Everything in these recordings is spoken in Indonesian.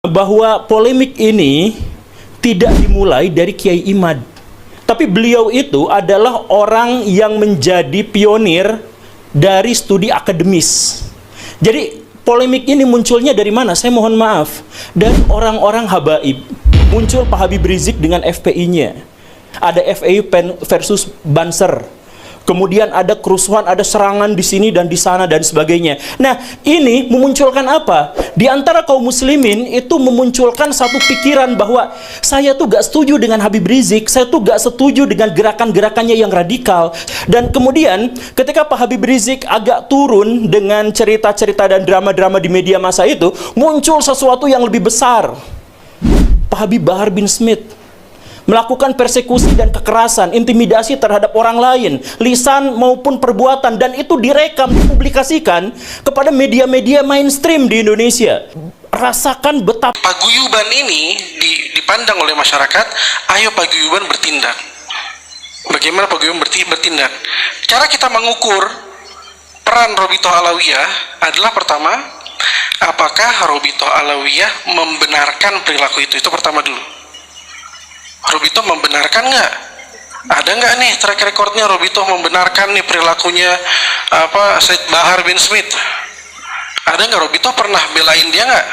bahwa polemik ini tidak dimulai dari Kiai Imad. Tapi beliau itu adalah orang yang menjadi pionir dari studi akademis. Jadi polemik ini munculnya dari mana? Saya mohon maaf. Dari orang-orang habaib. Muncul Pak Habib Rizik dengan FPI-nya. Ada FPI versus Banser. Kemudian ada kerusuhan, ada serangan di sini dan di sana dan sebagainya. Nah, ini memunculkan apa? Di antara kaum muslimin itu memunculkan satu pikiran bahwa saya tuh gak setuju dengan Habib Rizik, saya tuh gak setuju dengan gerakan-gerakannya yang radikal. Dan kemudian ketika Pak Habib Rizik agak turun dengan cerita-cerita dan drama-drama di media massa itu, muncul sesuatu yang lebih besar. Pak Habib Bahar bin Smith melakukan persekusi dan kekerasan, intimidasi terhadap orang lain, lisan maupun perbuatan, dan itu direkam, dipublikasikan kepada media-media mainstream di Indonesia. Rasakan betapa paguyuban ini dipandang oleh masyarakat. Ayo paguyuban bertindak. Bagaimana paguyuban bertindak? Cara kita mengukur peran Robitoh Alawiyah adalah pertama, apakah Robitoh Alawiyah membenarkan perilaku itu? Itu pertama dulu. Robitoh membenarkan nggak? Ada nggak nih track recordnya Robitoh membenarkan nih perilakunya Said Bahar bin Smith? Ada nggak? Robitoh pernah belain dia nggak?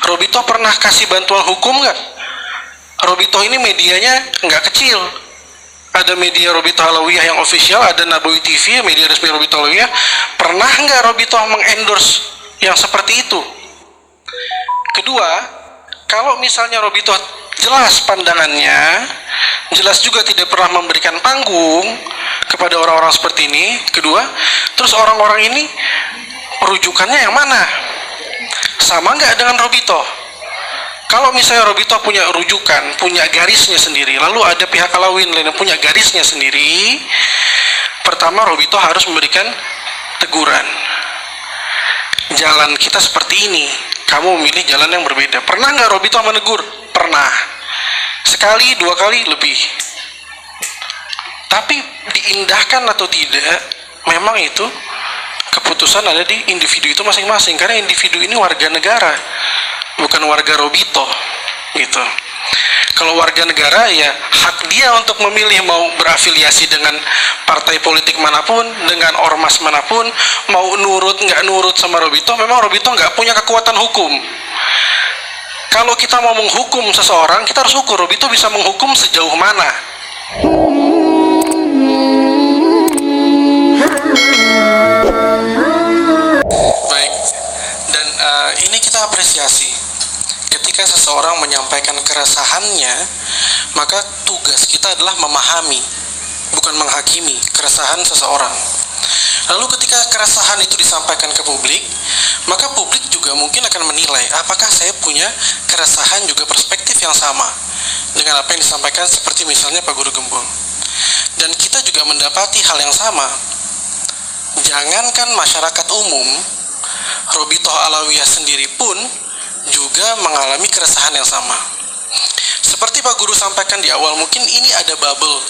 Robitoh pernah kasih bantuan hukum nggak? Robitoh ini medianya nggak kecil. Ada media Robitoh Alawiyah yang official, ada Nabawi TV, media resmi Robitoh Alawiyah. Pernah nggak Robitoh mengendorse yang seperti itu? Kedua, kalau misalnya Robitoh jelas pandangannya, jelas juga tidak pernah memberikan panggung kepada orang-orang seperti ini. Kedua, terus orang-orang ini rujukannya yang mana? Sama nggak dengan Robitoh? Kalau misalnya Robitoh punya rujukan, punya garisnya sendiri, lalu ada pihak Alawiyyin lain yang punya garisnya sendiri, pertama Robitoh harus memberikan teguran. Jalan kita seperti ini, kamu memilih jalan yang berbeda. Pernah nggak Robitoh menegur? Pernah. Sekali, dua kali, lebih. Tapi diindahkan atau tidak, memang itu keputusan ada di individu itu masing-masing. Karena individu ini warga negara, bukan warga Robitoh, gitu. Kalau warga negara, ya hak dia untuk memilih mau berafiliasi dengan partai politik manapun, dengan ormas manapun, mau nurut nggak nurut sama Robitoh. Memang Robitoh nggak punya kekuatan hukum. Kalau kita mau menghukum seseorang, kita harus ukur Robitoh bisa menghukum sejauh mana. Baik, dan ini kita apresiasi. Ketika seseorang menyampaikan keresahannya, maka tugas kita adalah memahami, bukan menghakimi keresahan seseorang. Lalu ketika keresahan itu disampaikan ke publik, maka publik juga mungkin akan menilai apakah saya punya keresahan juga perspektif yang sama dengan apa yang disampaikan, seperti misalnya Pak Guru Gembong. Dan kita juga mendapati hal yang sama. Jangankan masyarakat umum, Robitoh Alawiyah sendiri pun juga mengalami keresahan yang sama. Seperti Pak Guru sampaikan di awal, mungkin ini ada bubble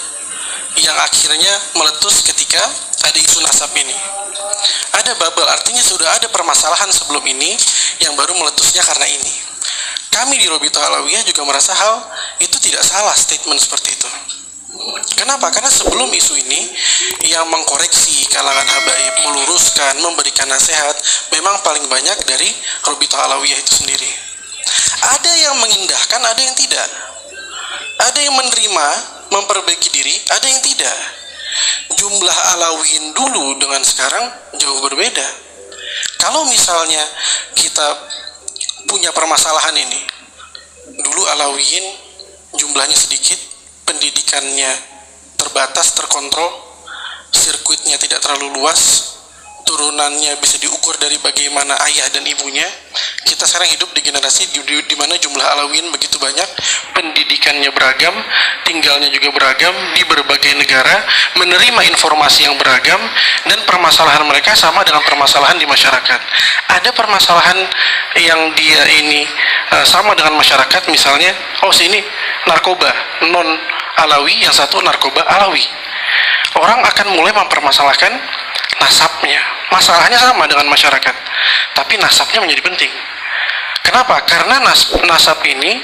yang akhirnya meletus ketika ada isu nasab ini. Ada bubble, artinya sudah ada permasalahan sebelum ini yang baru meletusnya karena ini. Kami di Robitoh Alawiyah juga merasa hal itu tidak salah statement seperti itu. Kenapa? Karena sebelum isu ini yang mengkoreksi kalangan habaib, meluruskan, memberikan nasihat, memang paling banyak dari Robitoh Alawiyah itu sendiri. Ada yang mengindahkan, ada yang tidak. Ada yang menerima, memperbaiki diri, ada yang tidak. Jumlah Alawiyyin dulu dengan sekarang jauh berbeda. Kalau misalnya kita punya permasalahan ini, dulu Alawiyyin jumlahnya sedikit, pendidikannya terbatas, terkontrol, sirkuitnya tidak terlalu luas, turunannya bisa diukur dari bagaimana ayah dan ibunya. Kita sekarang hidup di generasi di mana jumlah Alawiyyin begitu banyak, pendidikannya beragam, tinggalnya juga beragam di berbagai negara, menerima informasi yang beragam, dan permasalahan mereka sama dengan permasalahan di masyarakat. Ada permasalahan yang dia ini sama dengan masyarakat, misalnya, sini narkoba non Alawi, yang satu narkoba Alawi. Orang akan mulai mempermasalahkan nasabnya. Masalahnya sama dengan masyarakat, tapi nasabnya menjadi penting. Kenapa? Karena nasab ini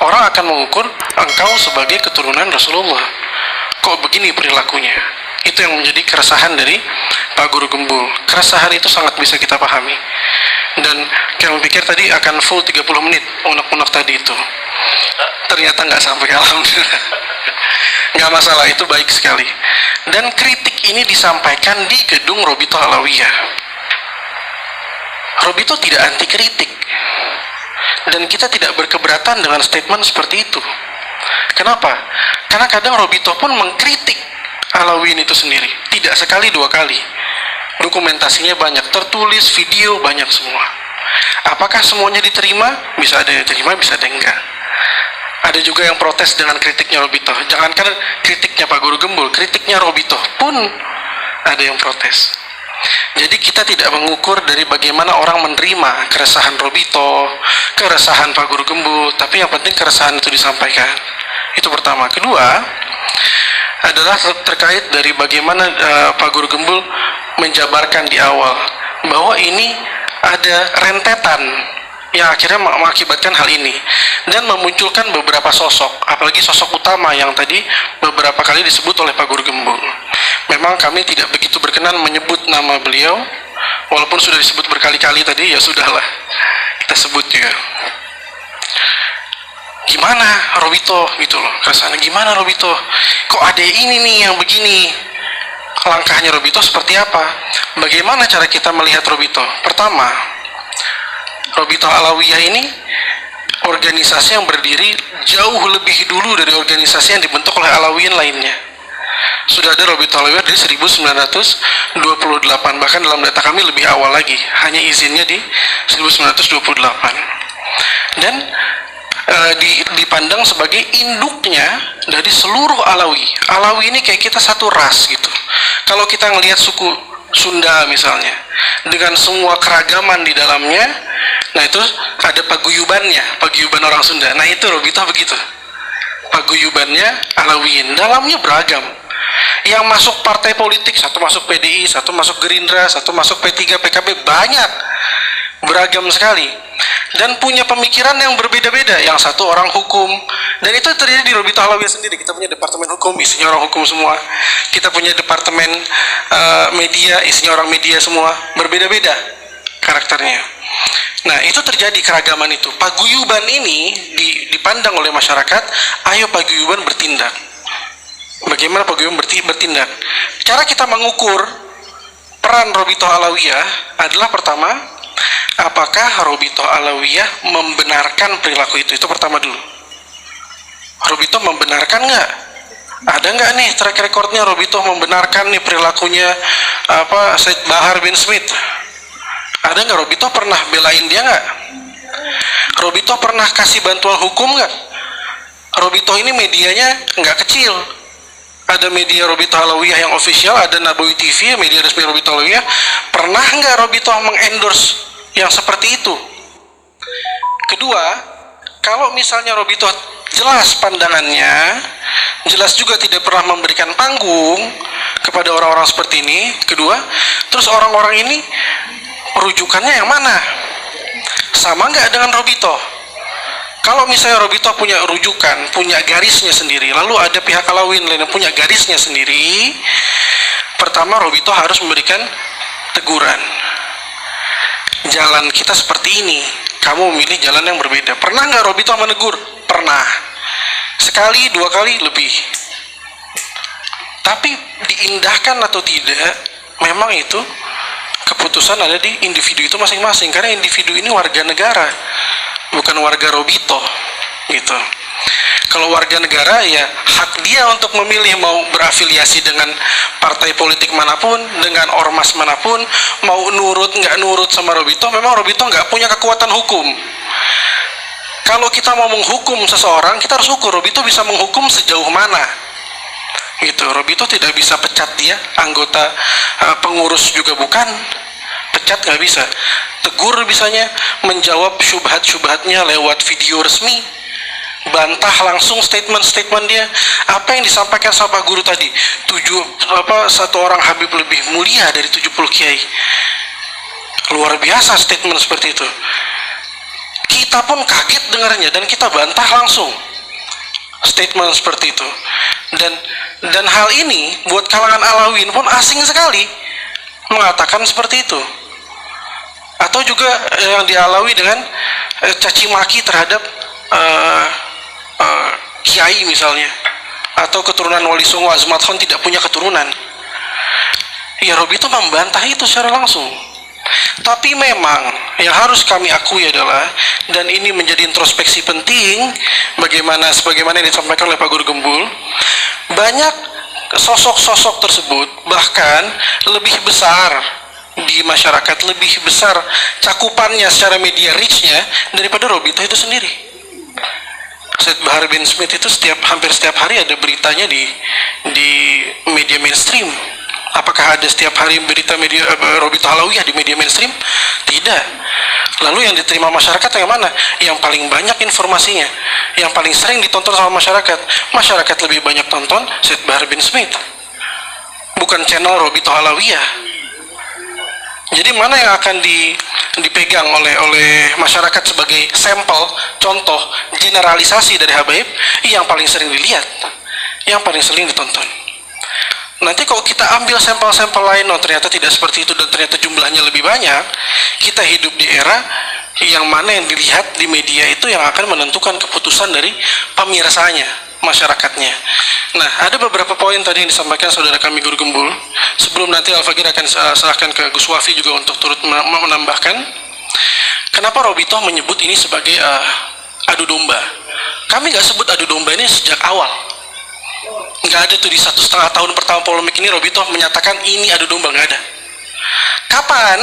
orang akan mengukur engkau sebagai keturunan Rasulullah. Kok begini perilakunya? Itu yang menjadi keresahan dari Pak Guru Gembul. Keresahan itu sangat bisa kita pahami. Dan kami pikir tadi akan full 30 menit unek-unek tadi itu. Ternyata nggak sampai, alhamdulillah. Nggak masalah, itu baik sekali. Dan kritik ini disampaikan di gedung Robito Alawiyah. Robito tidak anti kritik. Dan kita tidak berkeberatan dengan statement seperti itu. Kenapa? Karena kadang Robito pun mengkritik Alawiyin itu sendiri. Tidak sekali, dua kali. Dokumentasinya banyak, tertulis, video, banyak semua. Apakah semuanya diterima? Bisa ada yang diterima, bisa ada yang enggak. Ada juga yang protes dengan kritiknya Robito. Jangankan kritiknya Pak Guru Gembul, kritiknya Robito pun ada yang protes. Jadi kita tidak mengukur dari bagaimana orang menerima keresahan Robito, keresahan Pak Guru Gembul, tapi yang penting keresahan itu disampaikan. Itu pertama. Kedua adalah terkait dari bagaimana Pak Guru Gembul menjabarkan di awal bahwa ini ada rentetan yang akhirnya mengakibatkan hal ini dan memunculkan beberapa sosok, apalagi sosok utama yang tadi beberapa kali disebut oleh Pak Guru Gembul. Memang kami tidak begitu berkenan menyebut nama beliau, walaupun sudah disebut berkali-kali tadi, ya sudahlah kita sebut juga. Gimana Robito gitu loh, keresahannya gimana Robito, kok ada ini nih yang begini, langkahnya Robito seperti apa, bagaimana cara kita melihat Robito. Pertama, Robito Alawiyah ini organisasi yang berdiri jauh lebih dulu dari organisasi yang dibentuk oleh Alawiyin lainnya. Sudah ada Robito Alawiyah dari 1928, bahkan dalam data kami lebih awal lagi, hanya izinnya di 1928. Dan dipandang sebagai induknya dari seluruh Alawi. Alawi ini kayak kita satu ras gitu. Kalau kita ngelihat suku Sunda misalnya, dengan semua keragaman di dalamnya, nah itu ada paguyubannya, paguyuban orang Sunda. Nah itu Robito begitu. Paguyubannya Alawiyin, dalamnya beragam. Yang masuk partai politik, satu masuk PDI, satu masuk Gerindra, satu masuk P3, PKB, banyak. Beragam sekali. Dan punya pemikiran yang berbeda-beda. Yang satu orang hukum. Dan itu terjadi di Robito Alawiyah sendiri. Kita punya departemen hukum, isinya orang hukum semua. Kita punya departemen media, isinya orang media semua. Berbeda-beda karakternya. Nah, itu terjadi keragaman itu. Paguyuban ini dipandang oleh masyarakat, ayo paguyuban bertindak. Bagaimana paguyuban bertindak? Cara kita mengukur peran Robito Alawiyah adalah pertama, apakah Robito Alawiyah membenarkan perilaku itu? Itu pertama dulu. Robito membenarkan nggak? Ada nggak nih track recordnya Robito membenarkan nih perilakunya Said Bahar bin Smith? Ada nggak? Robito pernah belain dia nggak? Robito pernah kasih bantuan hukum nggak? Robito ini medianya nggak kecil. Ada media Robito Alawiyah yang official, ada Nabawi TV, media resmi Robito Alawiyah. Pernah nggak Robito mengendorse yang seperti itu? Kedua, kalau misalnya Robito jelas pandangannya, jelas juga tidak pernah memberikan panggung kepada orang-orang seperti ini. Kedua, terus orang-orang ini rujukannya yang mana? Sama nggak dengan Robito? Kalau misalnya Robito punya rujukan, punya garisnya sendiri, lalu ada pihak Alawiyin lain yang punya garisnya sendiri, pertama Robito harus memberikan teguran. Jalan kita seperti ini, kamu memilih jalan yang berbeda. Pernah nggak Robito menegur? Pernah. Sekali, dua kali, lebih. Tapi diindahkan atau tidak, memang itu keputusan ada di individu itu masing-masing. Karena individu ini warga negara, bukan warga Robito, gitu. Kalau warga negara, ya hak dia untuk memilih mau berafiliasi dengan partai politik manapun, dengan ormas manapun, mau nurut nggak nurut sama Robito. Memang Robito nggak punya kekuatan hukum. Kalau kita mau menghukum seseorang, kita harus ukur Robito bisa menghukum sejauh mana, gitu. Robito tidak bisa pecat dia, anggota pengurus juga bukan. Pecat nggak bisa, tegur bisanya, menjawab syubhat-syubhatnya lewat video resmi, bantah langsung statement-statement dia. Apa yang disampaikan sama Pak Guru tadi, satu orang Habib lebih mulia dari 70 kiai, luar biasa statement seperti itu. Kita pun kaget dengarnya dan kita bantah langsung statement seperti itu. Dan hal ini buat kalangan Alawiyyin pun asing sekali mengatakan seperti itu. Atau juga yang dialawi dengan caci maki terhadap kiai misalnya, atau keturunan Wali Songo Azmat Khan tidak punya keturunan. Ya, Robi itu membantah itu secara langsung. Tapi memang yang harus kami akui adalah, dan ini menjadi introspeksi penting sebagaimana yang disampaikan oleh Pak Guru Gembul, banyak sosok-sosok tersebut bahkan lebih besar di masyarakat, lebih besar cakupannya secara media reach-nya daripada Robito itu sendiri. Said Bahar bin Smith itu hampir setiap hari ada beritanya di media mainstream. Apakah ada setiap hari berita media Robito Alawiyah di media mainstream? Tidak. Lalu yang diterima masyarakat yang mana? Yang paling banyak informasinya, yang paling sering ditonton sama masyarakat. Masyarakat lebih banyak tonton Said Bahar bin Smith, bukan channel Robito Alawiyah. Jadi mana yang akan dipegang oleh masyarakat sebagai sampel, contoh, generalisasi dari habaib? Yang paling sering dilihat, yang paling sering ditonton. Nanti kalau kita ambil sampel-sampel lain, ternyata tidak seperti itu dan ternyata jumlahnya lebih banyak, kita hidup di era yang mana yang dilihat di media itu yang akan menentukan keputusan dari pemirsanya, masyarakatnya. Nah, ada beberapa poin tadi yang disampaikan saudara kami Guru Gembul. Sebelum nanti Al-Fakir akan serahkan ke Gus Wafi juga untuk turut menambahkan. Kenapa Robito menyebut ini sebagai adu domba? Kami nggak sebut adu domba ini sejak awal. Nggak ada tuh di 1,5 tahun pertama polemik ini Robito menyatakan ini adu domba, nggak ada. Kapan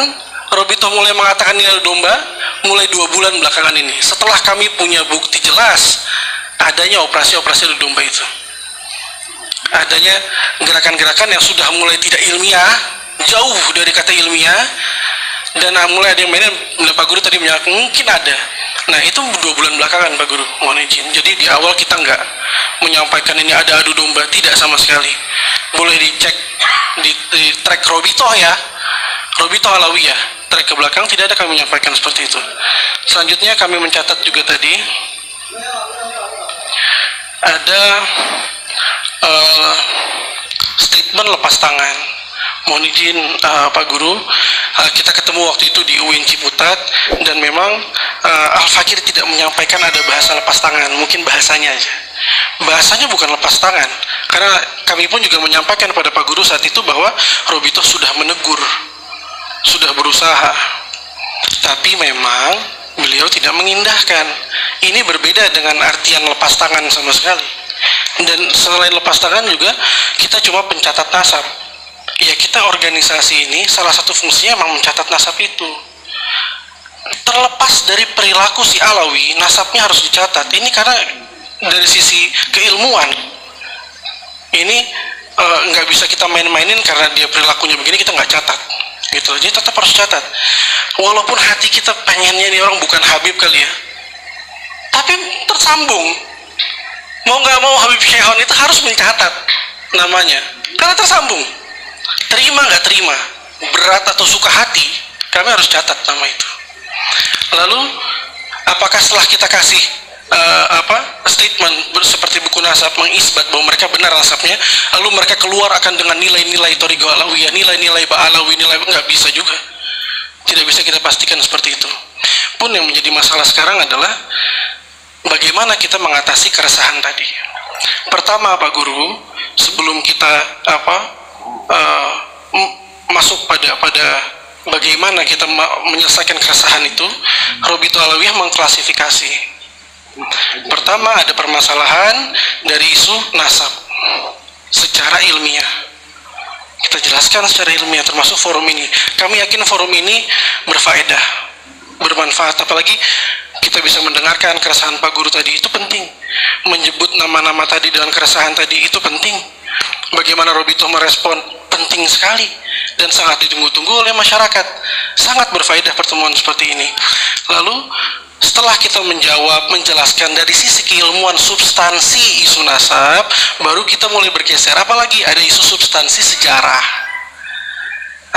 Robito mulai mengatakan ini adu domba? Mulai 2 bulan belakangan ini, setelah kami punya bukti jelas adanya operasi-operasi adu domba itu, adanya gerakan-gerakan yang sudah mulai tidak ilmiah, jauh dari kata ilmiah, dan mulai ada yang mainin. Pak Guru tadi menyatakan mungkin ada. Nah, itu 2 bulan belakangan Pak Guru, mohon izin. Jadi di awal kita nggak menyampaikan ini ada adu domba, tidak sama sekali. Boleh dicek di track Robito ya, Robito Alawiyah, track ke belakang tidak ada kami menyampaikan seperti itu. Selanjutnya kami mencatat juga tadi ada statement lepas tangan. Mohon izin Pak Guru, kita ketemu waktu itu di UIN Ciputat dan memang Al-Fakir tidak menyampaikan ada bahasa lepas tangan, mungkin bahasanya aja. Bahasanya bukan lepas tangan, karena kami pun juga menyampaikan pada Pak Guru saat itu bahwa Robito sudah menegur, sudah berusaha, tapi memang beliau tidak mengindahkan. Ini berbeda dengan artian lepas tangan sama sekali. Dan selain lepas tangan juga kita cuma pencatat nasab. Ya, kita organisasi ini salah satu fungsinya memang mencatat nasab itu. Terlepas dari perilaku si Alawi, nasabnya harus dicatat. Ini karena dari sisi keilmuan, ini nggak bisa kita main-mainin karena dia perilakunya begini kita nggak catat, gitu. Jadi tetap harus catat. Walaupun hati kita pengennya ini orang bukan Habib kali ya, tapi tersambung. Mau nggak mau Habib Syekhon itu harus mencatat namanya, karena tersambung. Terima nggak terima, berat atau suka hati, kami harus catat nama itu. Lalu apakah setelah kita kasih statement seperti buku nasab mengisbat bahwa mereka benar nasabnya, lalu mereka keluar akan dengan nilai-nilai Thariqah Alawiyah, nilai-nilai Ba'alawi, nilai nggak bisa juga, tidak bisa kita pastikan seperti itu. Pun yang menjadi masalah sekarang adalah bagaimana kita mengatasi keresahan tadi. Pertama Pak Guru, sebelum kita masuk pada bagaimana kita menyelesaikan keresahan itu, Robito Alawiyah mengklasifikasi. Pertama, ada permasalahan dari isu nasab secara ilmiah. Kita jelaskan secara ilmiah, termasuk forum ini. Kami yakin forum ini berfaedah, bermanfaat, apalagi kita bisa mendengarkan keresahan Pak Guru tadi. Itu penting. Menyebut nama-nama tadi dengan keresahan tadi itu penting. Bagaimana Robito merespon penting sekali dan sangat ditunggu-tunggu oleh masyarakat. Sangat berfaedah pertemuan seperti ini. Lalu setelah kita menjawab, menjelaskan dari sisi keilmuan substansi isu nasab, baru kita mulai bergeser. Apalagi ada isu substansi sejarah.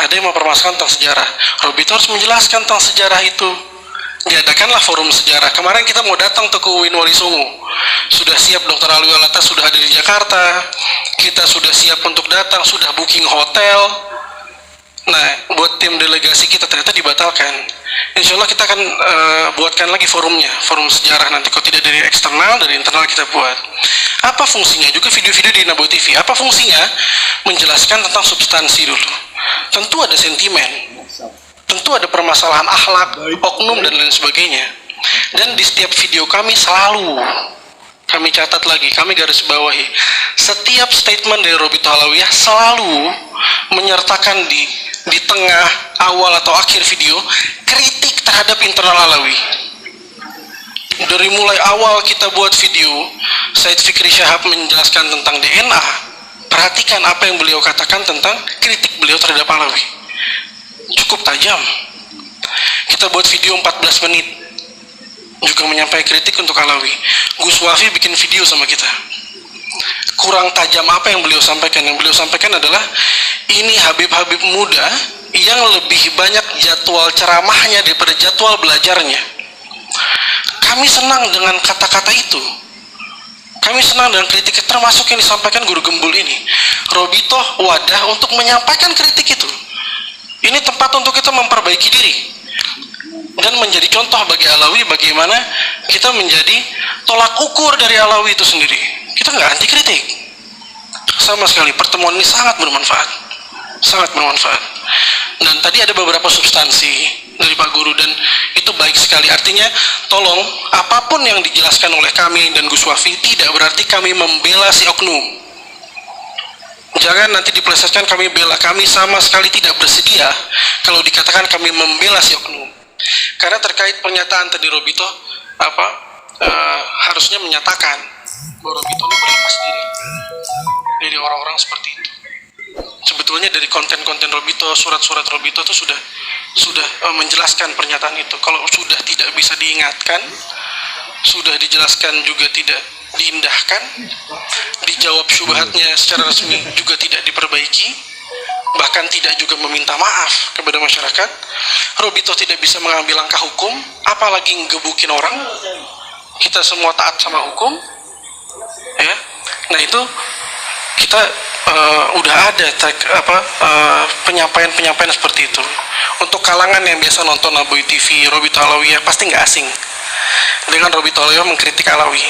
Ada yang mempermasalahkan tentang sejarah. Robito harus menjelaskan tentang sejarah itu. diadakanlah forum sejarah. Kemarin kita mau datang tuh ke UIN Wali Songo. Sudah siap Dr. Alwi Alatas sudah ada di Jakarta. Kita sudah siap untuk datang, sudah booking hotel. Nah, buat tim delegasi kita ternyata dibatalkan. Insya Allah kita akan buatkan lagi forumnya, forum sejarah nanti. Kalau tidak dari eksternal, dari internal kita buat. Apa fungsinya? Juga video-video di Nabawi TV. Apa fungsinya? Menjelaskan tentang substansi dulu. Tentu ada sentimen. Tentu ada permasalahan akhlak, oknum, dan lain sebagainya. Dan di setiap video kami selalu kami catat lagi, kami garis bawahi, setiap statement dari Robito Alawiyah selalu menyertakan di tengah, awal, atau akhir video kritik terhadap internal Alawi. Dari mulai awal kita buat video Said Fikri Syahab menjelaskan tentang DNA, perhatikan apa yang beliau katakan tentang kritik beliau terhadap Alawi. Cukup tajam. Kita buat video 14 menit juga menyampaikan kritik untuk Alawi. Gus Wafi bikin video sama kita. Kurang tajam apa yang beliau sampaikan? Yang beliau sampaikan adalah ini Habib-Habib muda yang lebih banyak jadwal ceramahnya daripada jadwal belajarnya. Kami senang dengan kata-kata itu. Kami senang dengan kritik, termasuk yang disampaikan guru gembul ini. Robito wadah untuk menyampaikan kritik itu. Ini tempat untuk kita memperbaiki diri dan menjadi contoh bagi Alawi bagaimana kita menjadi tolak ukur dari Alawi itu sendiri. Kita nggak anti kritik sama sekali. Pertemuan ini sangat bermanfaat, sangat bermanfaat. Dan tadi ada beberapa substansi dari Pak Guru dan itu baik sekali. Artinya tolong apapun yang dijelaskan oleh kami dan Gus Wafi tidak berarti kami membela si oknum. Jangan nanti dipelesetkan kami bela. Kami sama sekali tidak bersedia kalau dikatakan kami membela si oknum. Karena terkait pernyataan tadi Robito, harusnya menyatakan bahwa Robito ini berlepas diri dari orang-orang seperti itu. Sebetulnya dari konten-konten Robito, surat-surat Robito itu sudah menjelaskan pernyataan itu. Kalau sudah tidak bisa diingatkan, sudah dijelaskan juga tidak diindahkan, dijawab syubhatnya secara resmi juga tidak diperbaiki, bahkan tidak juga meminta maaf kepada masyarakat. Robito tidak bisa mengambil langkah hukum, apalagi ngebukin orang. Kita semua taat sama hukum, ya. Nah itu kita udah ada penyampaian seperti itu. Untuk kalangan yang biasa nonton Nabawi TV, Robito Alawiyah pasti nggak asing dengan Robito Alawiyah mengkritik Alawi.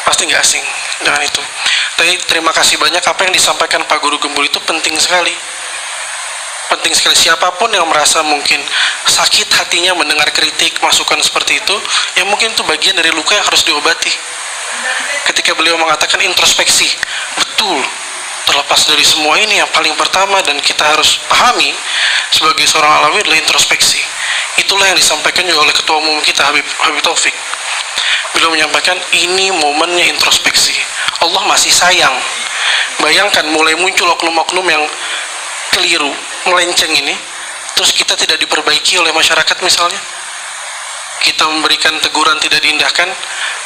Pasti nggak asing dengan itu. Tapi terima kasih banyak, apa yang disampaikan Pak Guru Gembul itu penting sekali. Penting sekali. Siapapun yang merasa mungkin sakit hatinya mendengar kritik, masukan seperti itu, ya mungkin itu bagian dari luka yang harus diobati. Ketika beliau mengatakan introspeksi, betul. Terlepas dari semua ini, yang paling pertama dan kita harus pahami sebagai seorang Alawi adalah introspeksi. Itulah yang disampaikan juga oleh Ketua Umum kita Habib Taufik. Beliau menyampaikan ini momennya introspeksi. Allah masih sayang. Bayangkan mulai muncul oknum-oknum yang keliru, melenceng ini, terus kita tidak diperbaiki oleh masyarakat misalnya. Kita memberikan teguran tidak diindahkan,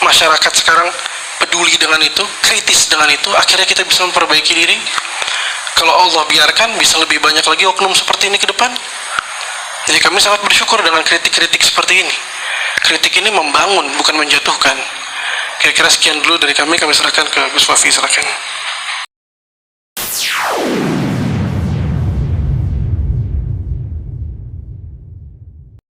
masyarakat sekarang peduli dengan itu, kritis dengan itu, akhirnya kita bisa memperbaiki diri. Kalau Allah biarkan, bisa lebih banyak lagi oknum seperti ini ke depan. Jadi kami sangat bersyukur dengan kritik-kritik seperti ini. Kritik ini membangun, bukan menjatuhkan. Kira-kira sekian dulu dari kami serahkan ke Gus Wafi, silakan.